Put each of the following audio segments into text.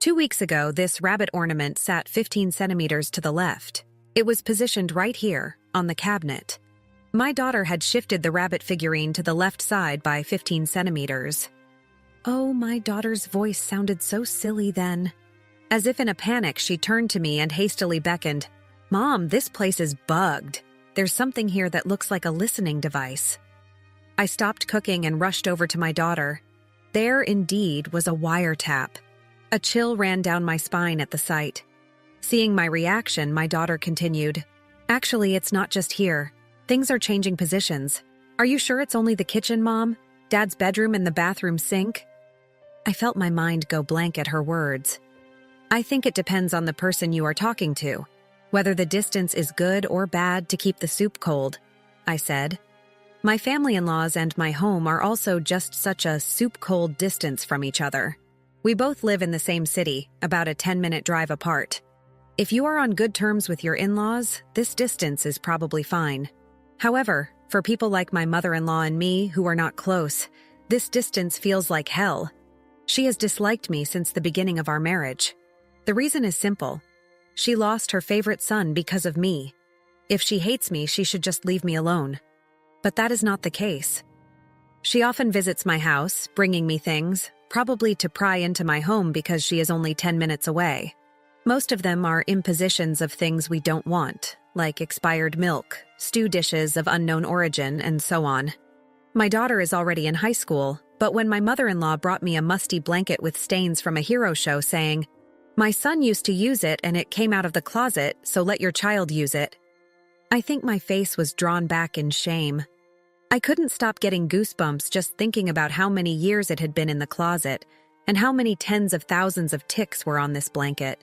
2 weeks ago, this rabbit ornament sat 15 centimeters to the left. It was positioned right here, on the cabinet. My daughter had shifted the rabbit figurine to the left side by 15 centimeters. Oh, my daughter's voice sounded so silly then. As if in a panic, she turned to me and hastily beckoned, "Mom, this place is bugged. There's something here that looks like a listening device." I stopped cooking and rushed over to my daughter. There, indeed, was a wiretap. A chill ran down my spine at the sight. Seeing my reaction, my daughter continued, "Actually, it's not just here. Things are changing positions. Are you sure it's only the kitchen, Mom? Dad's bedroom and the bathroom sink?" I felt my mind go blank at her words. "I think it depends on the person you are talking to, whether the distance is good or bad to keep the soup cold," I said. My family-in-laws and my home are also just such a soup-cold distance from each other. We both live in the same city, about a 10-minute drive apart. If you are on good terms with your in-laws, this distance is probably fine. However, for people like my mother-in-law and me who are not close, this distance feels like hell. She has disliked me since the beginning of our marriage. The reason is simple. She lost her favorite son because of me. If she hates me, she should just leave me alone. But that is not the case. She often visits my house, bringing me things, probably to pry into my home because she is only 10 minutes away. Most of them are impositions of things we don't want, like expired milk, stew dishes of unknown origin, and so on. My daughter is already in high school, but when my mother-in-law brought me a musty blanket with stains from a hero show saying, "My son used to use it and it came out of the closet, so let your child use it," I think my face was drawn back in shame. I couldn't stop getting goosebumps just thinking about how many years it had been in the closet and how many tens of thousands of ticks were on this blanket.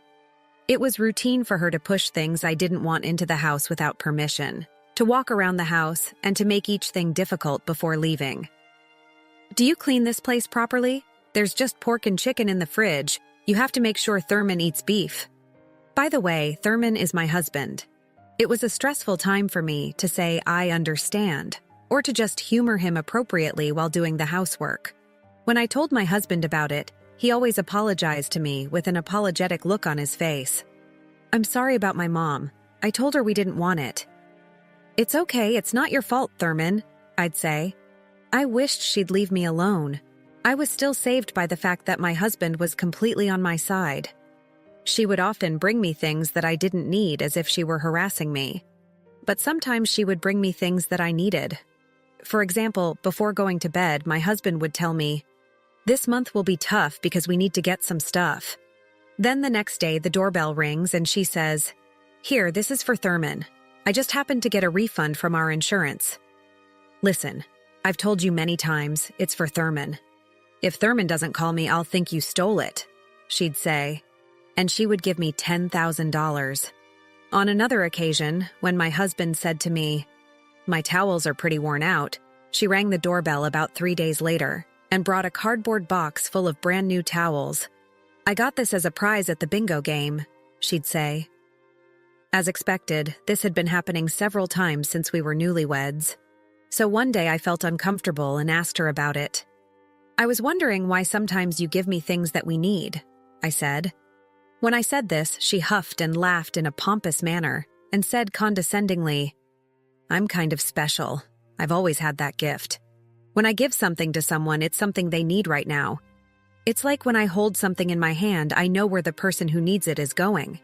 It was routine for her to push things I didn't want into the house without permission, to walk around the house, and to make each thing difficult before leaving. "Do you clean this place properly? There's just pork and chicken in the fridge. You have to make sure Thurman eats beef." By the way, Thurman is my husband. It was a stressful time for me to say "I understand," or to just humor him appropriately while doing the housework. When I told my husband about it, he always apologized to me with an apologetic look on his face. "I'm sorry about my mom. I told her we didn't want it." "It's okay, it's not your fault, Thurman," I'd say. I wished she'd leave me alone. I was still saved by the fact that my husband was completely on my side. She would often bring me things that I didn't need as if she were harassing me. But sometimes she would bring me things that I needed. For example, before going to bed, my husband would tell me, "This month will be tough because we need to get some stuff." Then the next day, the doorbell rings and she says, "Here, this is for Thurman. I just happened to get a refund from our insurance." "Listen, I've told you many times, it's for Thurman. If Thurman doesn't call me, I'll think you stole it," she'd say. And she would give me $10,000. On another occasion, when my husband said to me, "My towels are pretty worn out," she rang the doorbell about 3 days later and brought a cardboard box full of brand new towels. "I got this as a prize at the bingo game," she'd say. As expected, this had been happening several times since we were newlyweds. So one day I felt uncomfortable and asked her about it. "I was wondering why sometimes you give me things that we need," I said. When I said this, she huffed and laughed in a pompous manner and said condescendingly, "I'm kind of special. I've always had that gift. When I give something to someone, it's something they need right now. It's like when I hold something in my hand, I know where the person who needs it is going.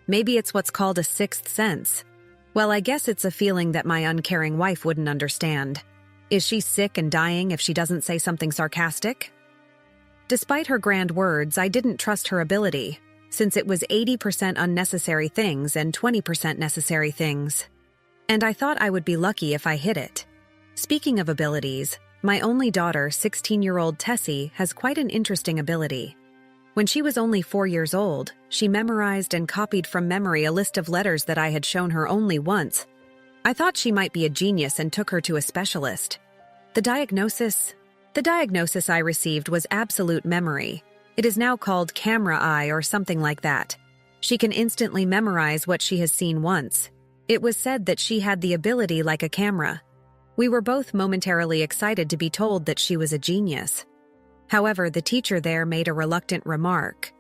Maybe it's what's called a sixth sense. Well, I guess it's a feeling that my uncaring wife wouldn't understand. Is she sick and dying if she doesn't say something sarcastic?" Despite her grand words, I didn't trust her ability, since it was 80% unnecessary things and 20% necessary things. And I thought I would be lucky if I hit it. Speaking of abilities, my only daughter, 16-year-old Tessie, has quite an interesting ability. When she was only 4 years old, she memorized and copied from memory a list of letters that I had shown her only once. I thought she might be a genius and took her to a specialist. The diagnosis I received was absolute memory. It is now called camera eye or something like that. She can instantly memorize what she has seen once. It was said that she had the ability like a camera. We were both momentarily excited to be told that she was a genius. However, the teacher there made a reluctant remark.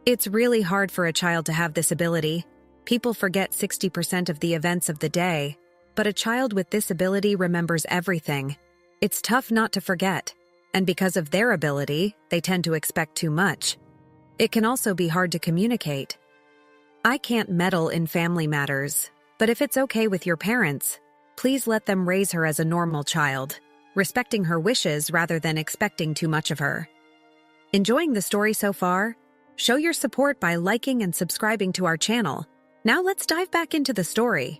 It's really hard for a child to have this ability. People forget 60% of the events of the day, but a child with this ability remembers everything. It's tough not to forget, and because of their ability, they tend to expect too much. It can also be hard to communicate. I can't meddle in family matters, but if it's okay with your parents, please let them raise her as a normal child, respecting her wishes rather than expecting too much of her. Enjoying the story so far? Show your support by liking and subscribing to our channel. Now let's dive back into the story.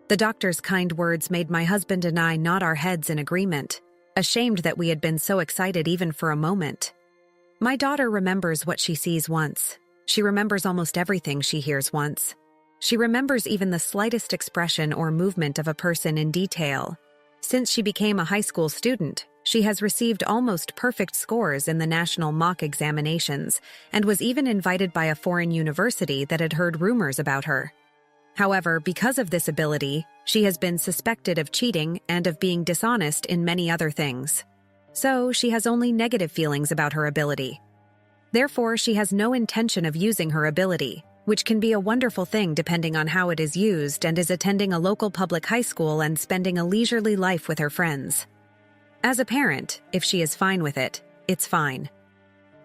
The doctor's kind words made my husband and I nod our heads in agreement, ashamed that we had been so excited even for a moment. My daughter remembers what she sees once. She remembers almost everything she hears once. She remembers even the slightest expression or movement of a person in detail. Since she became a high school student, she has received almost perfect scores in the national mock examinations and was even invited by a foreign university that had heard rumors about her. However, because of this ability, she has been suspected of cheating and of being dishonest in many other things. So, she has only negative feelings about her ability. Therefore, she has no intention of using her ability, which can be a wonderful thing depending on how it is used, and is attending a local public high school and spending a leisurely life with her friends. As a parent, if she is fine with it, it's fine.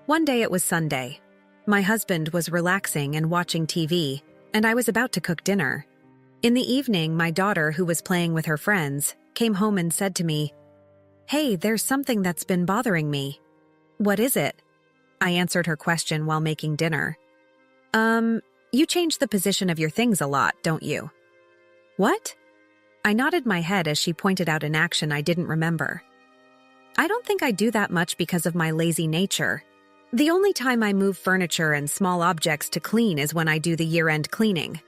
One day it was Sunday. My husband was relaxing and watching TV, and I was about to cook dinner. In the evening, my daughter, who was playing with her friends, came home and said to me, "Hey, there's something that's been bothering me." "What is it?" I answered her question while making dinner. You change the position of your things a lot, don't you?" "What?" I nodded my head as she pointed out an action I didn't remember. "I don't think I do that much because of my lazy nature. The only time I move furniture and small objects to clean is when I do the year-end cleaning.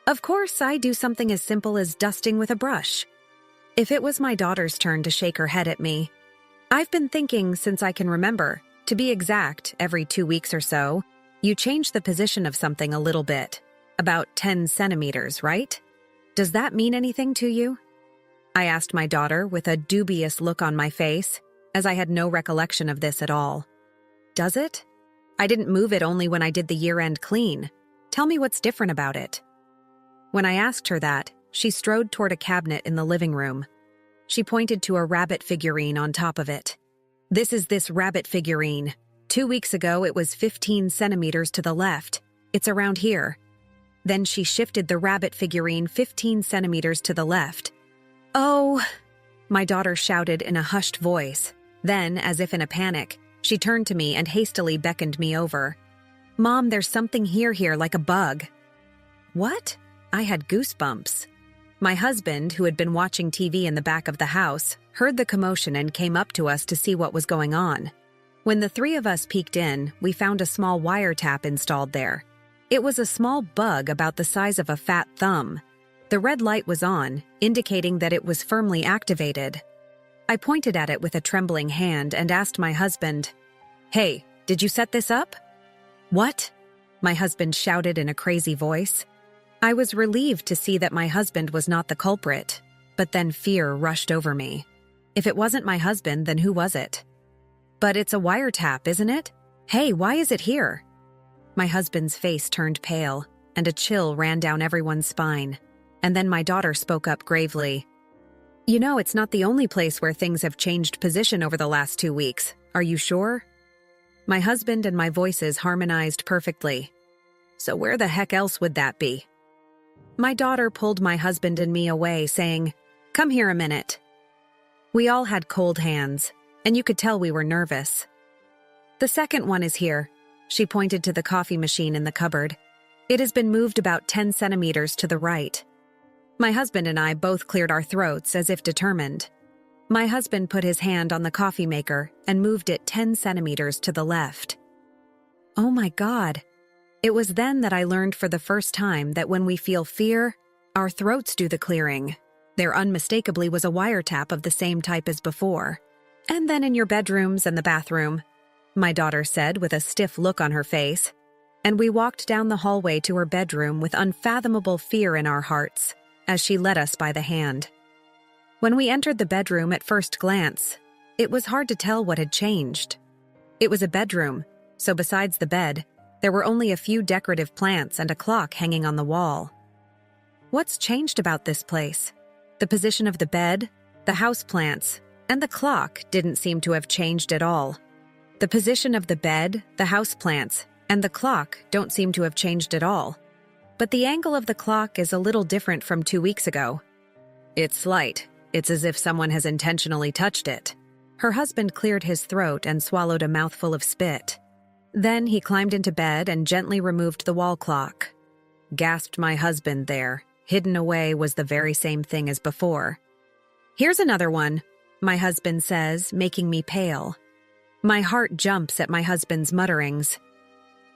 Of course, I do something as simple as dusting with a brush." If it was my daughter's turn to shake her head at me, "I've been thinking since I can remember, to be exact, every 2 weeks or so, you change the position of something a little bit, about 10 centimeters, right? Does that mean anything to you?" I asked my daughter with a dubious look on my face, as I had no recollection of this at all. "Does it? I didn't move it only when I did the year-end clean. Tell me what's different about it." When I asked her that, she strode toward a cabinet in the living room. She pointed to a rabbit figurine on top of it. "This is this rabbit figurine. 2 weeks ago, it was 15 centimeters to the left. It's around here." Then she shifted the rabbit figurine 15 centimeters to the left. "Oh!" my daughter shouted in a hushed voice. Then, as if in a panic, she turned to me and hastily beckoned me over. "Mom, there's something here like a bug." "What?" I had goosebumps. My husband, who had been watching TV in the back of the house, heard the commotion and came up to us to see what was going on. When the three of us peeked in, we found a small wiretap installed there. It was a small bug about the size of a fat thumb. The red light was on, indicating that it was firmly activated. I pointed at it with a trembling hand and asked my husband, "Hey, did you set this up?" "What?" my husband shouted in a crazy voice. I was relieved to see that my husband was not the culprit, but then fear rushed over me. If it wasn't my husband, then who was it? "But it's a wiretap, isn't it? Hey, why is it here?" My husband's face turned pale, and a chill ran down everyone's spine. And then my daughter spoke up gravely. "You know, it's not the only place where things have changed position over the last 2 weeks. Are you sure?" My husband and my voices harmonized perfectly. "So where the heck else would that be?" My daughter pulled my husband and me away, saying, "Come here a minute." We all had cold hands, and you could tell we were nervous. "The second one is here." She pointed to the coffee machine in the cupboard. "It has been moved about 10 centimeters to the right." My husband and I both cleared our throats as if determined. My husband put his hand on the coffee maker and moved it 10 centimeters to the left. Oh my God. It was then that I learned for the first time that when we feel fear, our throats do the clearing. There unmistakably was a wiretap of the same type as before. "And then in your bedrooms and the bathroom," my daughter said with a stiff look on her face. And we walked down the hallway to her bedroom with unfathomable fear in our hearts as she led us by the hand. When we entered the bedroom at first glance, it was hard to tell what had changed. It was a bedroom, so besides the bed, There were only a few decorative plants and a clock hanging on the wall. What's changed about this place? The position of the bed, the houseplants, and the clock didn't seem to have changed at all. The position of the bed, the houseplants, and the clock don't seem to have changed at all. But the angle of the clock is a little different from 2 weeks ago. It's slight. It's as if someone has intentionally touched it. Her husband cleared his throat and swallowed a mouthful of spit. Then he climbed into bed and gently removed the wall clock. Gasped my husband there. Hidden away was the very same thing as before. Here's another one, my husband says, making me pale. My heart jumps at my husband's mutterings.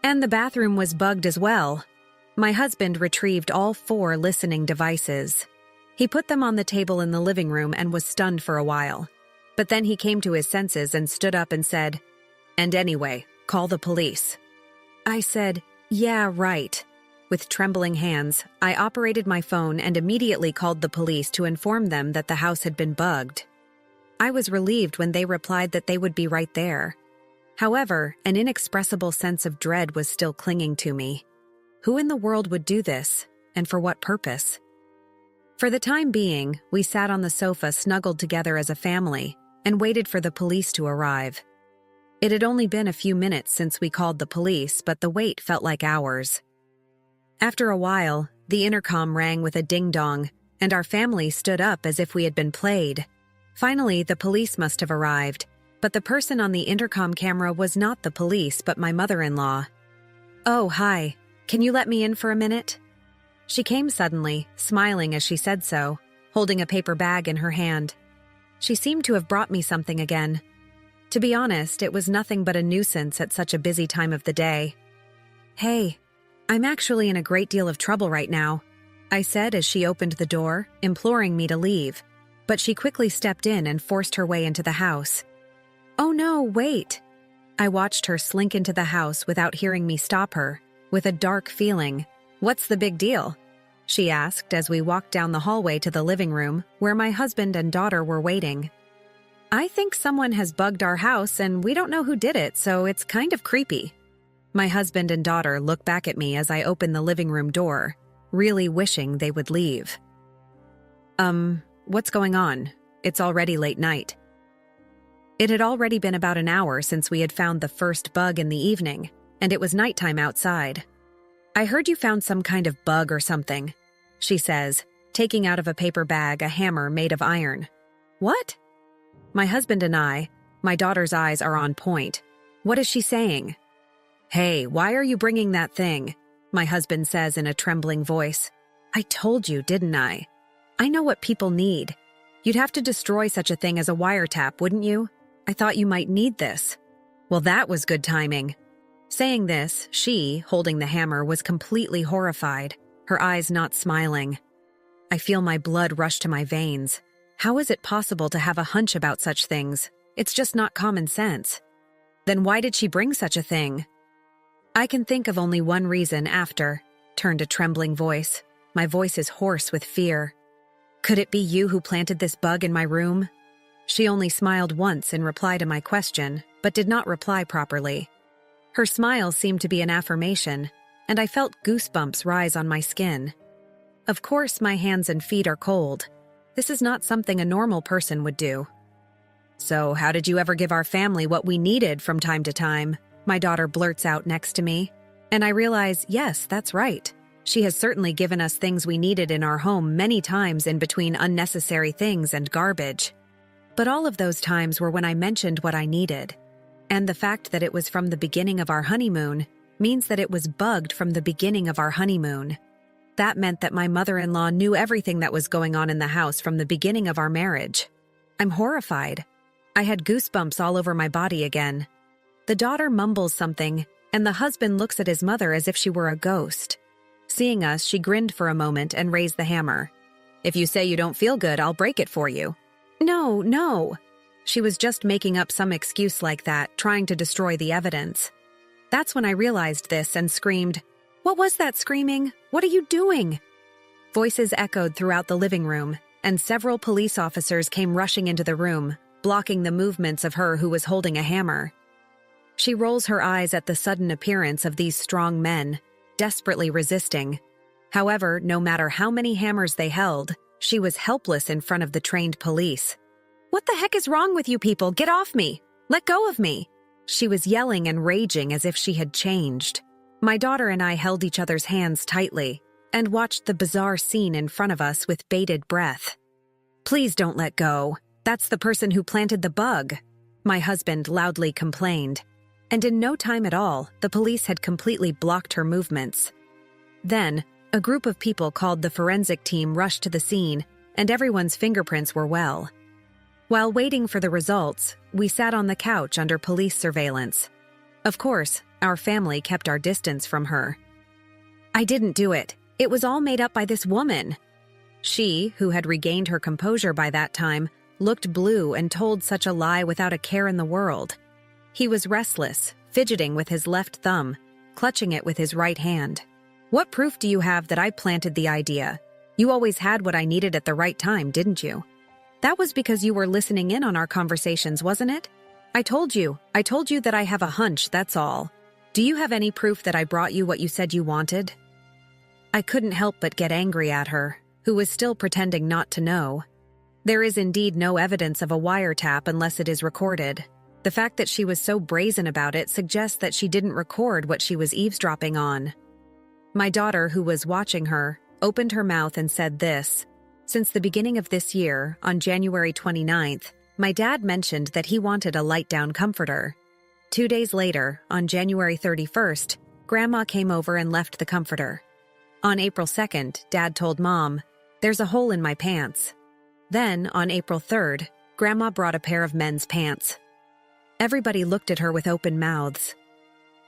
And the bathroom was bugged as well. My husband retrieved all 4 listening devices. He put them on the table in the living room and was stunned for a while. But then he came to his senses and stood up and said, "And anyway, call the police." I said, "Yeah, right." With trembling hands, I operated my phone and immediately called the police to inform them that the house had been bugged. I was relieved when they replied that they would be right there. However, an inexpressible sense of dread was still clinging to me. Who in the world would do this, and for what purpose? For the time being, we sat on the sofa snuggled together as a family and waited for the police to arrive. It had only been a few minutes since we called the police, but the wait felt like hours. After a while, the intercom rang with a ding-dong, and our family stood up as if we had been played. Finally, the police must have arrived, but the person on the intercom camera was not the police but my mother-in-law. "Oh, hi. Can you let me in for a minute?" She came suddenly, smiling as she said so, holding a paper bag in her hand. She seemed to have brought me something again. To be honest, it was nothing but a nuisance at such a busy time of the day. "Hey, I'm actually in a great deal of trouble right now," I said as she opened the door, imploring me to leave, but she quickly stepped in and forced her way into the house. "Oh no, wait!" I watched her slink into the house without hearing me stop her, with a dark feeling. "What's the big deal?" she asked as we walked down the hallway to the living room, where my husband and daughter were waiting. "I think someone has bugged our house and we don't know who did it, so it's kind of creepy." My husband and daughter looked back at me as I opened the living room door, really wishing they would leave. What's going on? It's already late night." It had already been about an hour since we had found the first bug in the evening, and it was nighttime outside. "I heard you found some kind of bug or something," she says, taking out of a paper bag a hammer made of iron. "What?" My husband and my daughter's eyes are on point. What is she saying? "Hey, why are you bringing that thing?" my husband says in a trembling voice. "I told you, didn't I? I know what people need. You'd have to destroy such a thing as a wiretap, wouldn't you? I thought you might need this." "Well, that was good timing." Saying this, she, holding the hammer, was completely horrified, her eyes not smiling. I feel my blood rush to my veins. How is it possible to have a hunch about such things? It's just not common sense. Then why did she bring such a thing? I can think of only one reason after, turned a trembling voice. My voice is hoarse with fear. "Could it be you who planted this bug in my room?" She only smiled once in reply to my question, but did not reply properly. Her smile seemed to be an affirmation, and I felt goosebumps rise on my skin. Of course, my hands and feet are cold. This is not something a normal person would do. "So, how did you ever give our family what we needed from time to time?" my daughter blurts out next to me. And I realize, yes, that's right. She has certainly given us things we needed in our home many times in between unnecessary things and garbage. But all of those times were when I mentioned what I needed. And the fact that it was from the beginning of our honeymoon means that it was bugged from the beginning of our honeymoon. That meant that my mother-in-law knew everything that was going on in the house from the beginning of our marriage. I'm horrified. I had goosebumps all over my body again. The daughter mumbles something, and the husband looks at his mother as if she were a ghost. Seeing us, she grinned for a moment and raised the hammer. "If you say you don't feel good, I'll break it for you." "No, no." She was just making up some excuse like that, trying to destroy the evidence. That's when I realized this and screamed, "What was that screaming? What are you doing?" Voices echoed throughout the living room, and several police officers came rushing into the room, blocking the movements of her who was holding a hammer. She rolls her eyes at the sudden appearance of these strong men, desperately resisting. However, no matter how many hammers they held, she was helpless in front of the trained police. "What the heck is wrong with you people? Get off me! Let go of me!" She was yelling and raging as if she had changed. My daughter and I held each other's hands tightly and watched the bizarre scene in front of us with bated breath. "Please don't let go. That's the person who planted the bug," my husband loudly complained. And in no time at all, the police had completely blocked her movements. Then, a group of people called the forensic team rushed to the scene, and everyone's fingerprints were well. While waiting for the results, we sat on the couch under police surveillance. Of course, our family kept our distance from her. "I didn't do it. It was all made up by this woman." She, who had regained her composure by that time, looked blue and told such a lie without a care in the world. He was restless, fidgeting with his left thumb, clutching it with his right hand. "What proof do you have that I planted the idea? You always had what I needed at the right time, didn't you? That was because you were listening in on our conversations, wasn't it? I told you that I have a hunch, that's all. Do you have any proof that I brought you what you said you wanted?" I couldn't help but get angry at her, who was still pretending not to know. There is indeed no evidence of a wiretap unless it is recorded. The fact that she was so brazen about it suggests that she didn't record what she was eavesdropping on. My daughter, who was watching her, opened her mouth and said this: "Since the beginning of this year, on January 29th, my dad mentioned that he wanted a light-down comforter. 2 days later, on January 31st, Grandma came over and left the comforter. On April 2nd, Dad told Mom, 'There's a hole in my pants.' Then, on April 3rd, Grandma brought a pair of men's pants." Everybody looked at her with open mouths.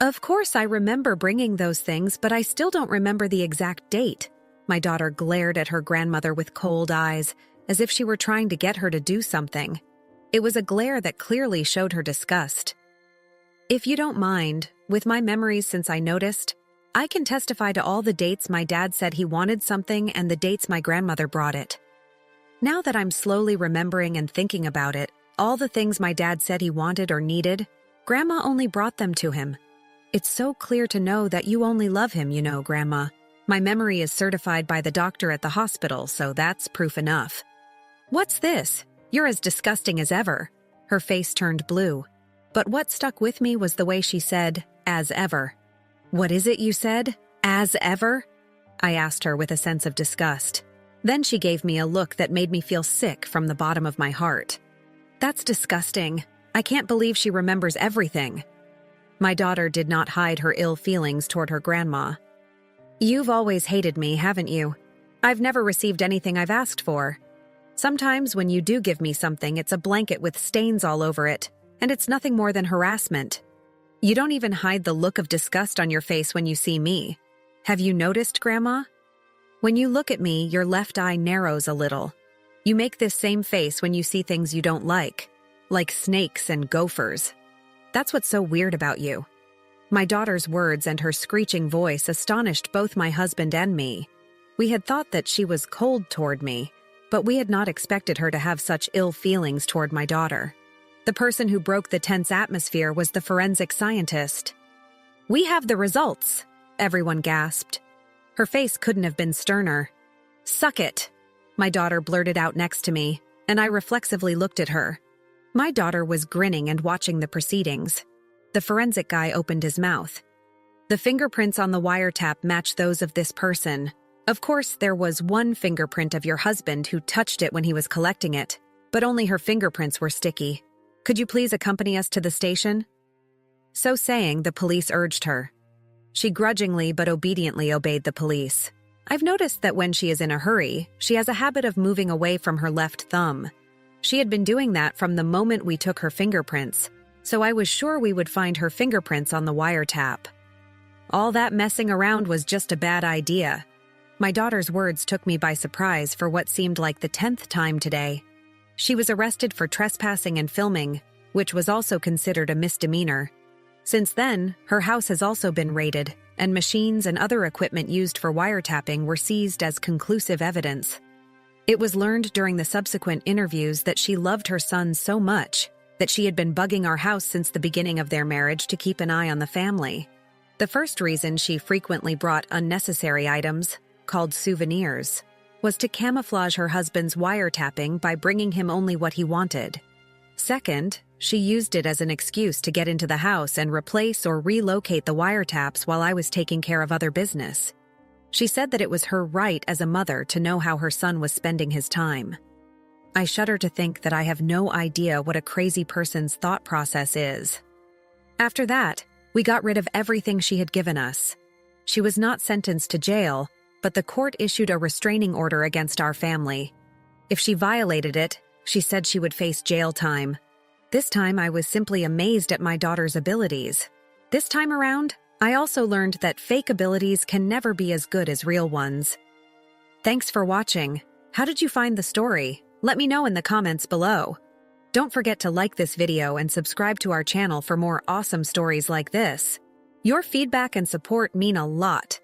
"Of course I remember bringing those things, but I still don't remember the exact date." My daughter glared at her grandmother with cold eyes, as if she were trying to get her to do something. It was a glare that clearly showed her disgust. "If you don't mind, with my memories since I noticed, I can testify to all the dates my dad said he wanted something and the dates my grandmother brought it. Now that I'm slowly remembering and thinking about it, all the things my dad said he wanted or needed, Grandma only brought them to him. It's so clear to know that you only love him, you know, Grandma. My memory is certified by the doctor at the hospital, so that's proof enough." "What's this? You're as disgusting as ever." Her face turned blue. But what stuck with me was the way she said, "as ever." "What is it you said? As ever?" I asked her with a sense of disgust. Then she gave me a look that made me feel sick from the bottom of my heart. "That's disgusting. I can't believe she remembers everything." My daughter did not hide her ill feelings toward her grandma. "You've always hated me, haven't you? I've never received anything I've asked for. Sometimes when you do give me something, it's a blanket with stains all over it, and it's nothing more than harassment. You don't even hide the look of disgust on your face when you see me. Have you noticed, Grandma? When you look at me, your left eye narrows a little. You make this same face when you see things you don't like snakes and gophers. That's what's so weird about you." My daughter's words and her screeching voice astonished both my husband and me. We had thought that she was cold toward me, but we had not expected her to have such ill feelings toward my daughter. The person who broke the tense atmosphere was the forensic scientist. "We have the results," everyone gasped. Her face couldn't have been sterner. "Suck it," my daughter blurted out next to me, and I reflexively looked at her. My daughter was grinning and watching the proceedings. The forensic guy opened his mouth. "The fingerprints on the wiretap match those of this person. Of course, there was one fingerprint of your husband who touched it when he was collecting it, but only her fingerprints were sticky. Could you please accompany us to the station?" So saying, the police urged her. She grudgingly but obediently obeyed the police. I've noticed that when she is in a hurry, she has a habit of moving away from her left thumb. She had been doing that from the moment we took her fingerprints, so I was sure we would find her fingerprints on the wiretap. All that messing around was just a bad idea. My daughter's words took me by surprise for what seemed like the 10th time today. She was arrested for trespassing and filming, which was also considered a misdemeanor. Since then, her house has also been raided, and machines and other equipment used for wiretapping were seized as conclusive evidence. It was learned during the subsequent interviews that she loved her son so much, that she had been bugging our house since the beginning of their marriage to keep an eye on the family. The first reason she frequently brought unnecessary items, called souvenirs, was to camouflage her husband's wiretapping by bringing him only what he wanted. Second, she used it as an excuse to get into the house and replace or relocate the wiretaps while I was taking care of other business. She said that it was her right as a mother to know how her son was spending his time. I shudder to think that I have no idea what a crazy person's thought process is. After that, we got rid of everything she had given us. She was not sentenced to jail, but the court issued a restraining order against our family. If she violated it, she said she would face jail time. This time I was simply amazed at my daughter's abilities. This time around, I also learned that fake abilities can never be as good as real ones. Thanks for watching. How did you find the story? Let me know in the comments below. Don't forget to like this video and subscribe to our channel for more awesome stories like this. Your feedback and support mean a lot.